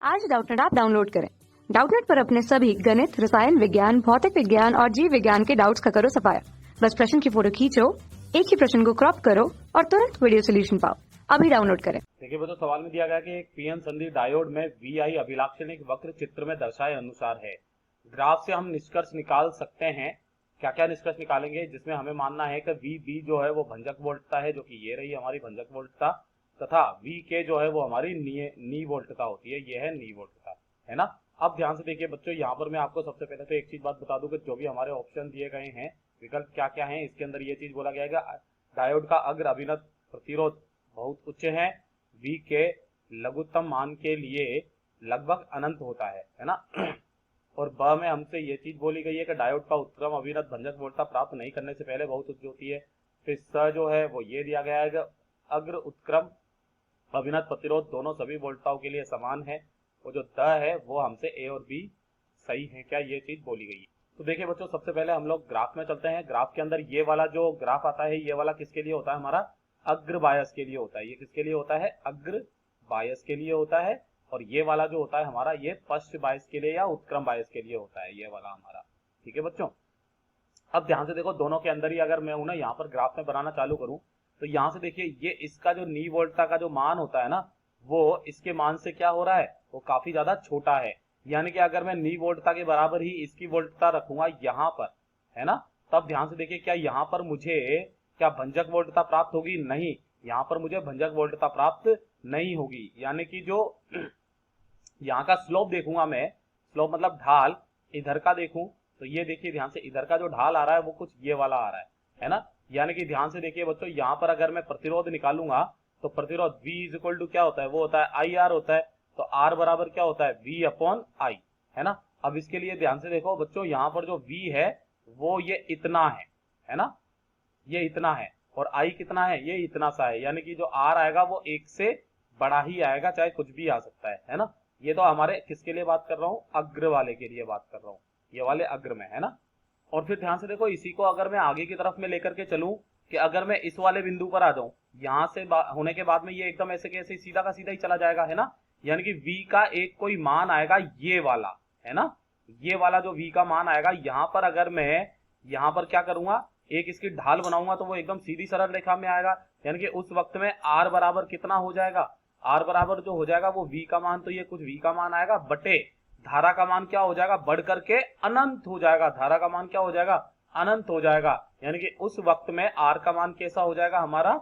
आज Doubtnut app download करें। Doubtnut पर अपने सभी गणित, रसायन विज्ञान, भौतिक विज्ञान और जीव विज्ञान के डाउट्स का करो सफाया। बस प्रश्न की फोटो खींचो, एक ही प्रश्न को क्रॉप करो और तुरंत वीडियो सोल्यूशन पाओ। अभी डाउनलोड करें। देखिए बच्चों, सवाल में दिया गया कि एक पीएन संधि डायोड में वी अभिलाक्षणिक वक्र चित्र में दर्शाए अनुसार है। ग्राफ से हम निष्कर्ष निकाल सकते हैं। क्या क्या निष्कर्ष निकालेंगे? जिसमें हमें मानना है कि वी बी जो है वो भंजक वोल्टता है, जो कि ये रही हमारी भंजक वोल्टता, तथा वी के जो है वो हमारी नी वोल्टता होती है, ये है नी वोल्टता, है ना। अब ध्यान से देखिए बच्चों, यहाँ पर मैं आपको सबसे पहले तो एक चीज बात बता दूं कि जो भी हमारे ऑप्शन दिए गए हैं, विकल्प क्या क्या है, इसके अंदर ये चीज बोला गया है कि डायोड का अग्र अभिनत प्रतिरोध बहुत उच्च है, वी के लघुत्तम मान के लिए लगभग अनंत होता है ना। और ब में हमसे ये चीज बोली गई है कि डायोड का उत्क्रम अभिनत भंजक वोल्टता प्राप्त नहीं करने से पहले बहुत उच्च होती है। फिर स जो है वो ये दिया गया है कि अग्र उत्क्रम अभिनत प्रतिरोध दोनों सभी वोल्टताओं के लिए समान है। और जो द है वो हमसे ए और बी सही है क्या, ये चीज बोली गई है। तो देखिए बच्चों, सबसे पहले हम लोग ग्राफ में चलते हैं। ग्राफ के अंदर ये वाला जो ग्राफ आता है, ये वाला किसके लिए होता है? हमारा अग्र बायस के लिए होता है। ये किसके लिए होता है? अग्र बायस के लिए होता है। और ये वाला जो होता है हमारा, ये पश्च बायस के लिए या उत्क्रम बायस के लिए होता है, ये वाला हमारा। ठीक है बच्चों, अब ध्यान से देखो, दोनों के अंदर ही अगर मैं हूं ना यहाँ पर ग्राफ में बनाना चालू करूं, तो यहाँ से देखिए ये इसका जो नी वोल्टता का जो मान होता है ना, वो इसके मान से क्या हो रहा है, वो काफी ज्यादा छोटा है। यानी कि अगर मैं नी वोल्टता के बराबर ही इसकी वोल्टता रखूंगा यहाँ पर, है ना, तब ध्यान से देखिए क्या यहाँ पर मुझे क्या भंजक वोल्टता प्राप्त होगी? नहीं, यहाँ पर मुझे भंजक वोल्टता प्राप्त नहीं होगी। यानी कि जो यहाँ का स्लोप देखूंगा मैं, स्लोप मतलब ढाल, इधर का देखूं तो ये देखिए ध्यान से, इधर का जो ढाल आ रहा है वो कुछ ये वाला आ रहा है ना। यानी कि ध्यान से देखिए बच्चों, यहाँ पर अगर मैं प्रतिरोध निकालूंगा तो प्रतिरोध V इज इक्वल टू क्या होता है? वो होता है आई आर होता है। तो R बराबर क्या होता है? V अपॉन आई, है ना। अब इसके लिए ध्यान से देखो बच्चों, यहाँ पर जो V है वो ये इतना है ना, ये इतना है। और I कितना है? ये इतना सा है। यानी कि जो R आएगा वो एक से बड़ा ही आएगा, चाहे कुछ भी आ सकता है ना। ये तो हमारे किसके लिए बात कर रहा हूँ? अग्र वाले के लिए बात कर रहा हूँ, ये वाले अग्र में, है ना। और फिर ध्यान से देखो, इसी को अगर मैं आगे की तरफ में लेकर के चलूं, कि अगर मैं इस वाले बिंदु पर आ जाऊं, यहां से होने के बाद में ये एकदम ऐसे कैसे सीधा का सीधा ही चला जाएगा, है ना। यानी कि V का एक कोई मान आएगा, ये वाला, है ना, ये वाला जो V का मान आएगा, यहां पर अगर मैं यहां पर क्या करूंगा, एक इसकी ढाल बनाऊंगा तो वो एकदम सीधी सरल रेखा में आएगा। यानी कि उस वक्त में R बराबर कितना हो जाएगा? R बराबर जो हो जाएगा वो V का मान, तो ये कुछ V का मान आएगा बटे धारा का मान क्या हो जाएगा? बढ़ करके अनंत हो जाएगा। धारा का मान क्या हो जाएगा? अनंत हो जाएगा। यानी कि उस वक्त में R का मान कैसा हो जाएगा? हमारा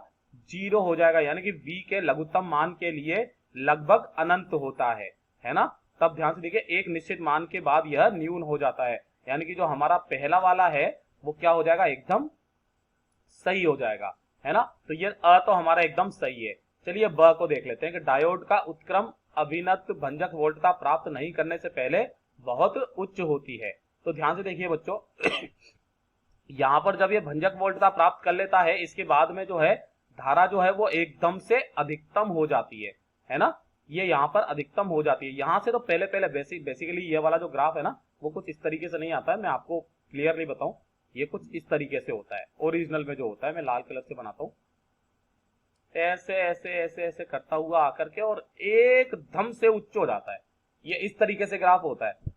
0 हो जाएगा। यानी कि V के लघुत्तम मान के लिए लगभग अनंत होता है ना। तब ध्यान से देखिए, एक निश्चित मान के बाद यह न्यून हो जाता है। यानी कि जो हमारा पहला वाला है वो क्या हो जाएगा? एकदम सही हो जाएगा, है ना। तो ये अ तो हमारा एकदम सही है। चलिए ब को देख लेते हैं कि डायोड का उत्क्रम अभिनत भंजक वोल्टता प्राप्त नहीं करने से पहले बहुत उच्च होती है। तो ध्यान से देखिए बच्चों, यहां पर जब ये भंजक वोल्टता प्राप्त कर लेता है, इसके बाद में जो है धारा जो है वो एकदम से अधिकतम हो जाती है ना। ये यहाँ पर अधिकतम हो जाती है। यहां से तो पहले बेसिकली ये वाला जो ग्राफ है ना, वो कुछ इस तरीके से नहीं आता है। मैं आपको क्लियरली बताऊं, ये कुछ इस तरीके से होता है। ओरिजिनल में जो होता है, मैं लाल कलर से बनाता हूं, ऐसे ऐसे ऐसे ऐसे करता हुआ आकर के और एकदम से उच्च हो जाता है। ये इस तरीके से ग्राफ होता है।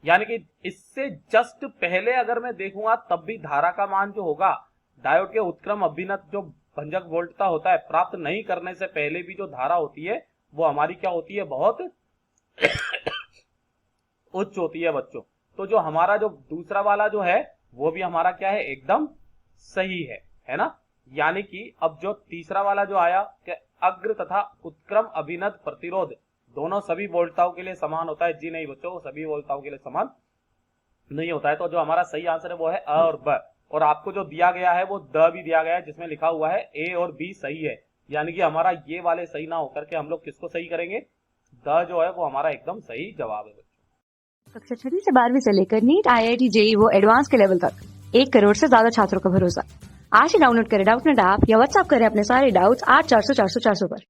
यानी कि इससे जस्ट पहले अगर मैं देखूंगा तब भी धारा का मान जो होगा, डायोड के उत्क्रम अभिनत जो भंजक वोल्टता होता है प्राप्त नहीं करने से पहले भी जो धारा होती है वो हमारी क्या होती है? बहुत उच्च होती है बच्चों। तो जो हमारा जो दूसरा वाला जो है वो भी हमारा क्या है? एकदम सही है ना। यानी कि अब जो तीसरा वाला जो आया कि अग्र तथा उत्क्रम अभिनत प्रतिरोध दोनों सभी वोल्टताओं के लिए समान होता है। जी नहीं बच्चों, सभी वोल्टताओं के लिए समान नहीं होता है। तो जो हमारा सही आंसर है वो है अ और ब। और आपको जो दिया गया है वो द भी दिया गया है, जिसमें लिखा हुआ है ए और बी सही है। यानी कि हमारा ये वाले सही ना होकर के हम लोग किसको सही करेंगे? द जो है वो हमारा एकदम सही जवाब है बच्चों। कक्षा 6 से 12वीं से लेकर नीट, IIT, JEE वो एडवांस के लेवल तक 1 करोड़ से ज्यादा छात्रों का भरोसा। आज ही डाउनलोड करें डाउटनेट ऐप या व्हाट्सएप करें अपने सारे डाउट्स 8400 400 400 पर।